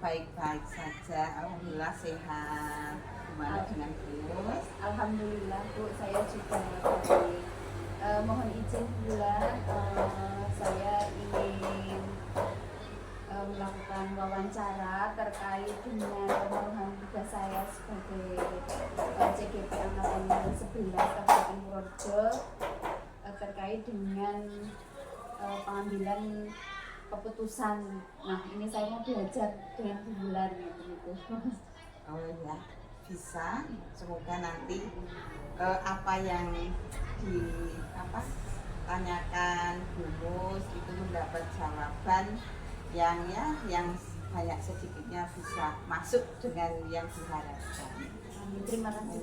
baik-baik saja, alhamdulillah sehat. Gimana dengan Bu? Alhamdulillah Bu, saya juga baik. Mohon izin pula, saya ingin melakukan wawancara terkait dengan pemenuhan tugas saya sebagai CGP Angkatan 11 Kabupaten Purworejo terkait dengan pengambilan keputusan. Nah, ini saya mau belajar dengan bulan gitu. Oh ya, bisa. Semoga nanti apa yang tanyakan Bu Mus itu mendapat jawaban yang banyak sedikitnya bisa masuk dengan yang diharapkan. Terima kasih.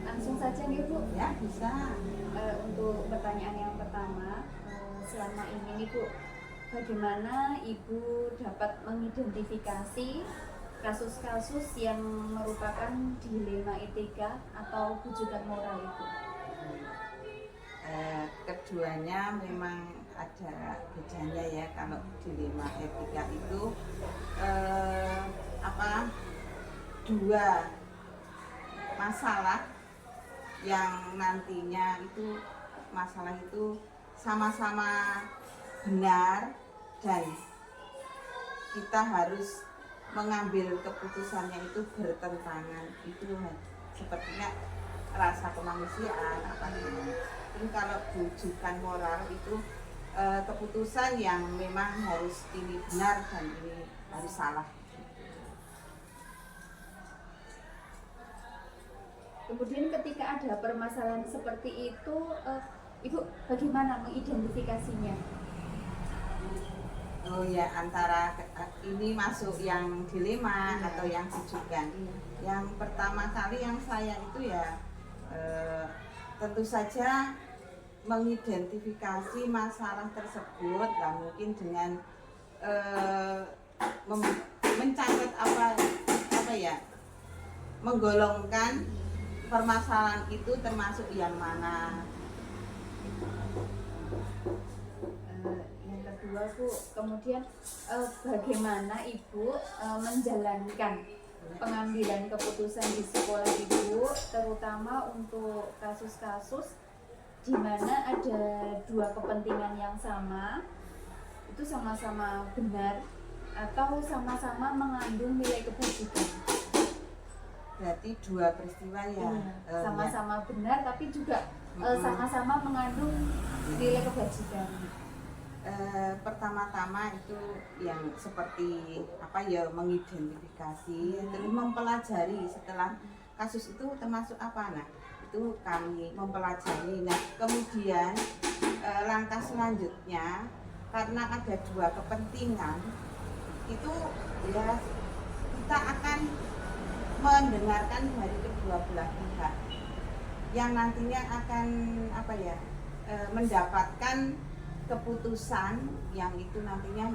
Langsung saja nih Bu. Ya, bisa. Untuk pertanyaan yang pertama, selama ini nih Bu, bagaimana Ibu dapat mengidentifikasi kasus-kasus yang merupakan dilema etika atau bujukan moral itu? Keduanya memang ada bedanya ya. Kalau dilema etika itu dua masalah yang nantinya itu masalah itu sama-sama benar dan kita harus mengambil keputusannya itu bertentangan. Itu sepertinya rasa kemanusiaan Tapi kalau bujukan moral itu keputusan yang memang harus ini benar dan ini harus salah. Kemudian ketika ada permasalahan seperti itu, Ibu bagaimana mengidentifikasinya? Oh ya, antara ini masuk yang dilema atau yang bujukan. Yang pertama kali yang saya itu ya tentu saja mengidentifikasi masalah tersebut, lah mungkin dengan mencatat menggolongkan permasalahan itu termasuk yang mana. Yang kedua Bu, kemudian bagaimana Ibu menjalankan pengambilan keputusan di sekolah Ibu, terutama untuk kasus-kasus di mana ada dua kepentingan yang sama, itu sama-sama benar atau sama-sama mengandung nilai kebajikan. Berarti dua peristiwa ya. Sama-sama benar tapi juga sama-sama mengandung nilai kebajikan. Pertama-tama itu yang seperti mengidentifikasi, terus mempelajari setelah kasus itu termasuk apa. Nah, itu kami mempelajari. Nah, kemudian langkah selanjutnya karena ada dua kepentingan itu ya kita akan mendengarkan dari kedua belah pihak yang nantinya akan mendapatkan keputusan yang itu nantinya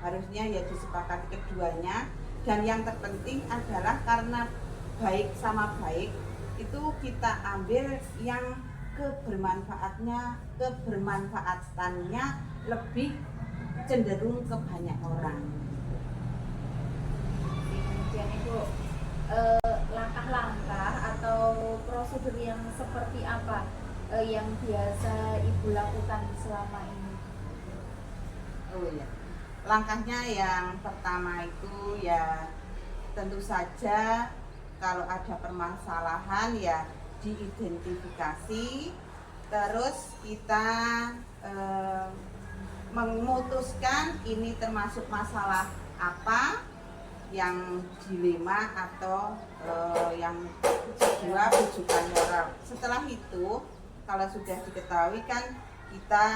harusnya ya disepakati keduanya. Dan yang terpenting adalah karena baik sama baik itu kita ambil yang kebermanfaatannya lebih cenderung ke banyak orang. Kemudian Ibu, langkah-langkah atau prosedur yang seperti apa yang biasa Ibu lakukan selama ini? Oh ya, langkahnya yang pertama itu ya tentu saja kalau ada permasalahan ya diidentifikasi, terus kita memutuskan ini termasuk masalah apa, yang dilema atau yang kedua bujukan moral. Setelah itu kalau sudah diketahui kan kita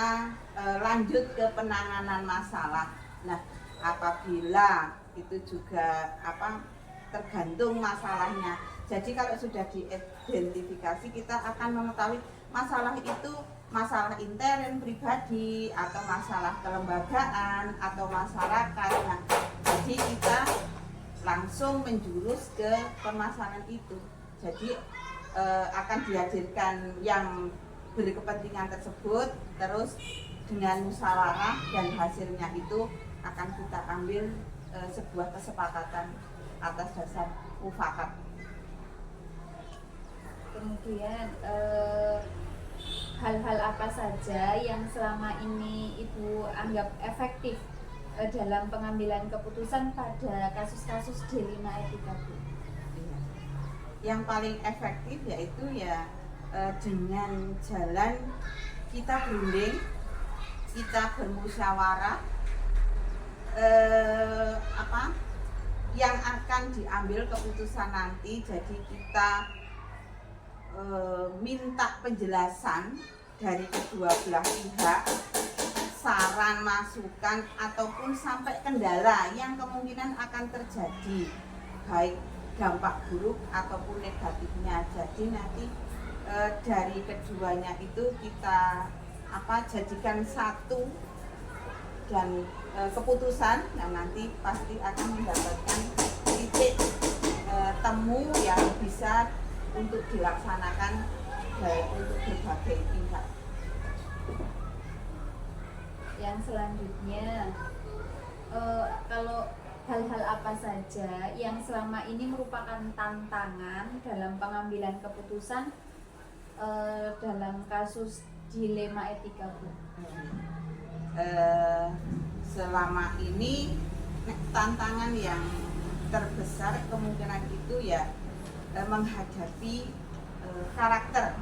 lanjut ke penanganan masalah. Nah, apabila itu juga tergantung masalahnya. Jadi kalau sudah diidentifikasi kita akan mengetahui masalah itu masalah intern pribadi atau masalah kelembagaan atau masyarakat. Nah, jadi kita langsung menjurus ke permasalahan itu. Jadi akan dihadirkan yang berkepentingan tersebut, terus dengan musyawarah dan hasilnya itu akan kita ambil sebuah kesepakatan atas dasar mufakat. Kemudian hal-hal apa saja yang selama ini Ibu anggap efektif dalam pengambilan keputusan pada kasus-kasus dilema etika, Bu? Iya. Yang paling efektif yaitu ya dengan jalan kita berunding, kita bermusyawarah, yang akan diambil keputusan nanti. Jadi kita minta penjelasan dari kedua belah pihak, saran, masukan, ataupun sampai kendala yang kemungkinan akan terjadi, baik dampak buruk ataupun negatifnya. Jadi nanti dari keduanya itu kita jadikan satu dan keputusan yang nanti pasti akan mendapatkan titik temu yang bisa untuk dilaksanakan untuk berbagai pihak. Yang selanjutnya, kalau hal-hal apa saja yang selama ini merupakan tantangan dalam pengambilan keputusan dalam kasus dilema etika, Bu? Selama ini tantangan yang terbesar kemungkinan itu ya menghadapi karakter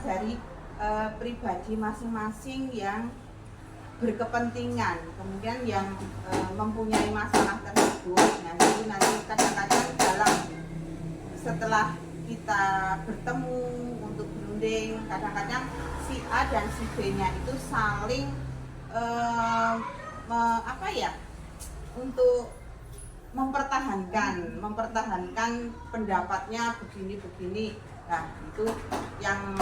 dari pribadi masing-masing yang berkepentingan, kemudian yang mempunyai masalah tersebut. Nah itu nanti kadang-kadang setelah kita bertemu untuk berunding, kadang-kadang si A dan si B-nya itu saling untuk mempertahankan pendapatnya begini. Nah itu yang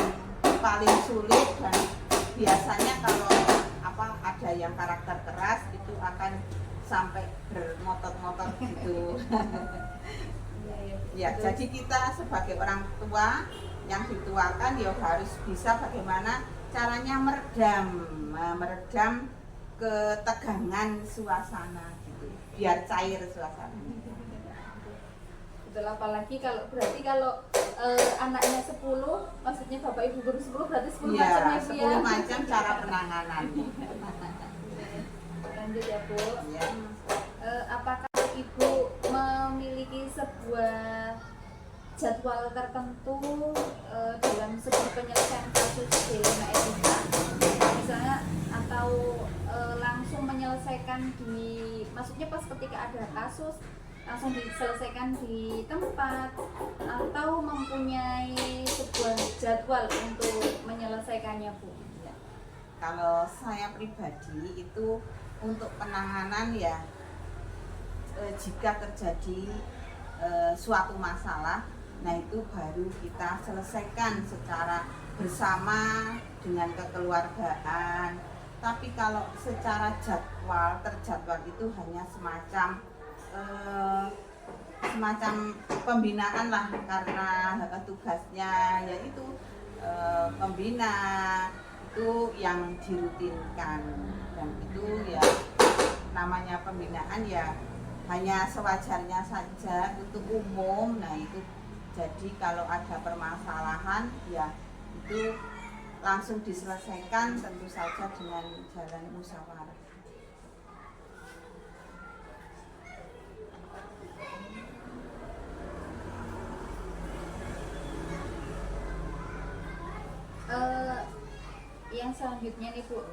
paling sulit, dan biasanya kalau ada yang karakter keras itu akan sampai bermotot-motot gitu. Ya, jadi kita sebagai orang tua yang dituakan ya harus bisa bagaimana caranya meredam ketegangan suasana gitu, biar cair suasana. Betul, apalagi kalau anaknya 10, maksudnya Bapak Ibu guru 10, berarti 10 macam ya, Bu ya. 10 macam cara penanganannya. Lanjut ya, Bu. Ya. Apakah Ibu memiliki sebuah jadwal tertentu dalam sebuah penyelesaian kasus dilema etika, misalnya, atau langsung menyelesaikan maksudnya pas ketika ada kasus langsung diselesaikan di tempat, atau mempunyai sebuah jadwal untuk menyelesaikannya, Bu? Kalau saya pribadi itu untuk penanganan ya jika terjadi suatu masalah, nah itu baru kita selesaikan secara bersama dengan kekeluargaan. Tapi kalau secara terjadwal itu hanya semacam pembinaan lah, karena tugasnya yaitu pembina itu yang dirutinkan, dan itu ya namanya pembinaan ya hanya sewajarnya saja untuk umum. Nah itu jadi kalau ada permasalahan ya itu langsung diselesaikan, tentu saja dengan jalan musyawarah. Yang selanjutnya nih, Bu,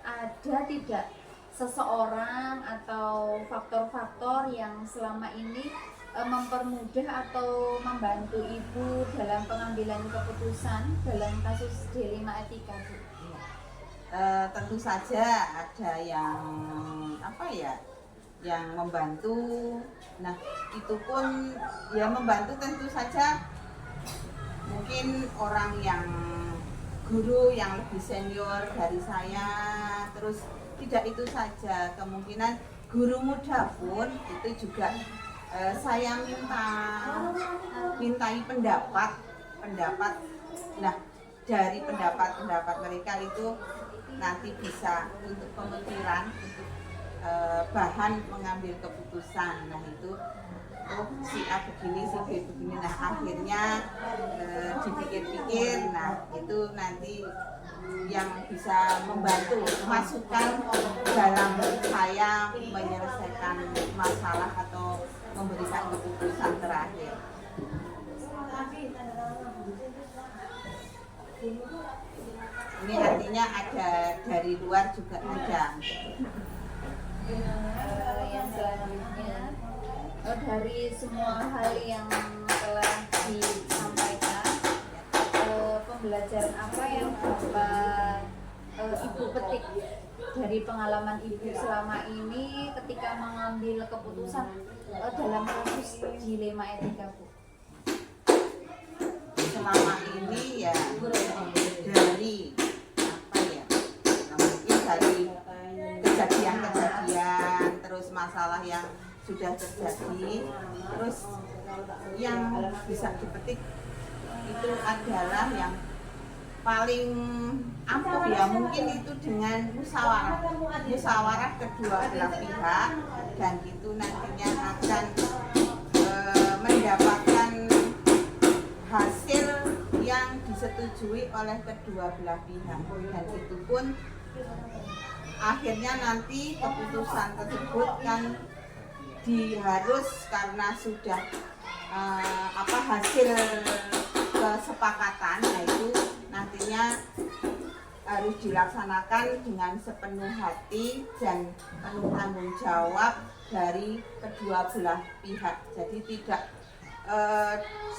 ada tidak seseorang atau faktor-faktor yang selama ini mempermudah atau membantu Ibu dalam pengambilan keputusan dalam kasus dilema etika, Bu? Tentu saja ada yang yang membantu. Nah itu pun ya membantu tentu saja mungkin orang yang guru yang lebih senior dari saya. Terus tidak itu saja, kemungkinan guru muda pun itu juga saya mintai pendapat. Nah dari pendapat mereka itu nanti bisa untuk pemikiran, untuk bahan mengambil keputusan. Nah itu oh si A begini, si B begini. Nah akhirnya dipikir-pikir, nah itu nanti yang bisa membantu masukan dalam saya menyelesaikan masalah atau memberikan keputusan terakhir. Ini artinya ada dari luar juga ada. Yang selanjutnya dari semua hal yang telah disampaikan, pembelajaran apa yang dapat Ibu petik dari pengalaman Ibu selama ini ketika mengambil keputusan dalam kasus dilema etika, Bu? Selama ini ya dari apa ya, mungkin dari kejadian-kejadian, terus masalah yang sudah terjadi, terus yang bisa dipetik itu adalah yang paling ampuh ya mungkin itu dengan musyawarah kedua belah pihak, dan itu nantinya akan mendapatkan hasil yang disetujui oleh kedua belah pihak, dan itu pun akhirnya nanti keputusan tersebut kan harus karena sudah hasil kesepakatan, yaitu nantinya harus dilaksanakan dengan sepenuh hati dan penuh tanggung jawab dari kedua belah pihak. Jadi tidak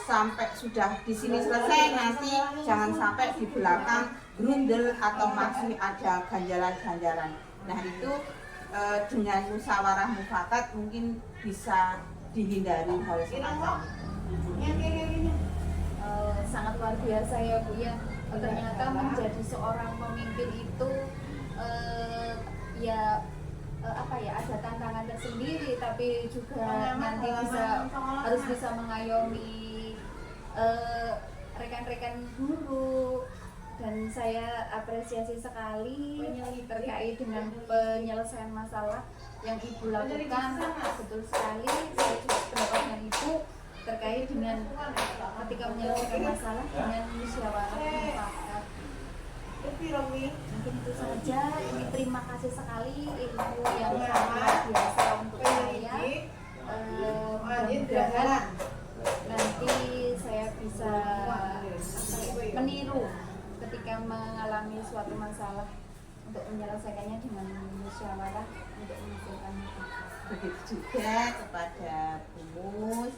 sampai sudah di sini selesai, nanti jangan sampai di belakang grundel atau masih ada ganjalan-ganjalan. Nah itu dengan musyawarah mufakat mungkin bisa dihindari hal semacam itu. Sangat luar biasa ya Bu ya. Ternyata menjadi seorang pemimpin itu ada tantangan tersendiri, tapi juga nanti harus bisa mengayomi rekan-rekan guru. Dan saya apresiasi sekali terkait dengan penyelesaian masalah yang Ibu lakukan. Betul sekali, saya juga sependapat dengan Ibu terkait dengan ketika menyelesaikan masalah dengan musyawarah mufakat. Mungkin itu saja. Ini terima kasih sekali ilmu yang sangat luar biasa untuk saya. Mudah-mudahan nanti saya bisa meniru ketika mengalami suatu masalah untuk menyelesaikannya dengan musyawarah untuk menghasilkan mufakat. Begitu juga kepada Bu Mus,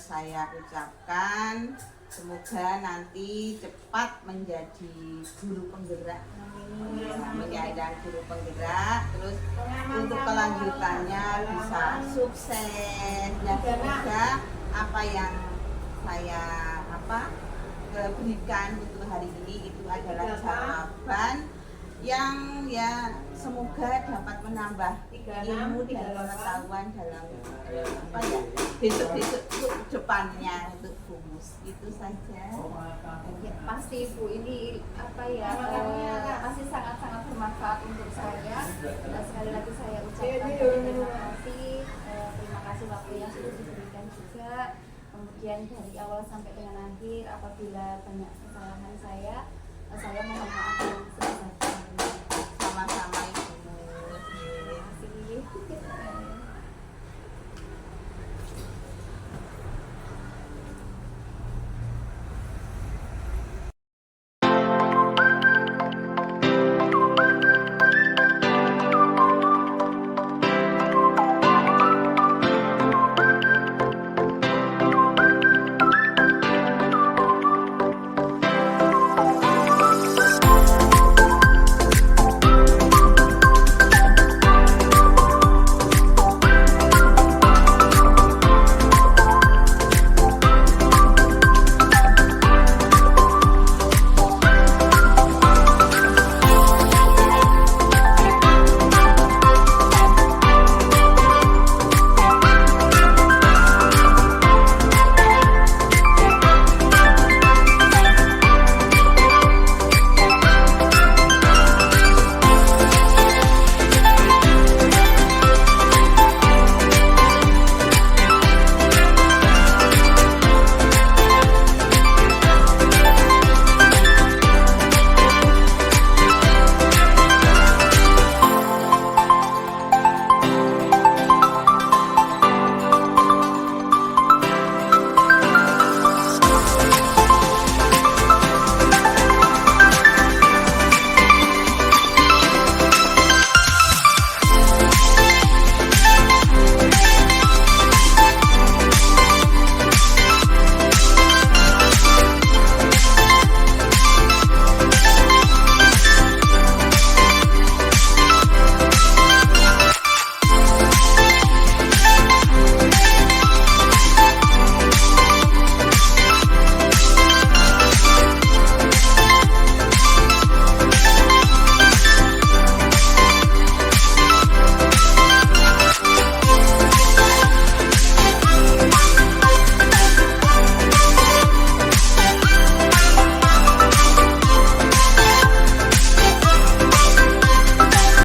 saya ucapkan semoga nanti cepat menjadi guru penggerak, menyandang guru penggerak, terus untuk kelanjutannya bisa sukses, dan semoga apa yang saya berikan untuk hari ini itu adalah jawaban yang ya semoga dapat menambah ilmu dan pengetahuan dalam besok-besok depannya untuk Bu Mus. Itu saja. Ya, pasti Bu, ini pasti sangat-sangat bermanfaat untuk saya. Nah, sekali lagi saya ucapkan terima kasih. Terima kasih waktu yang sudah diberikan juga. Kemudian dari awal sampai dengan akhir, apabila banyak kesalahan saya mohon maaf yang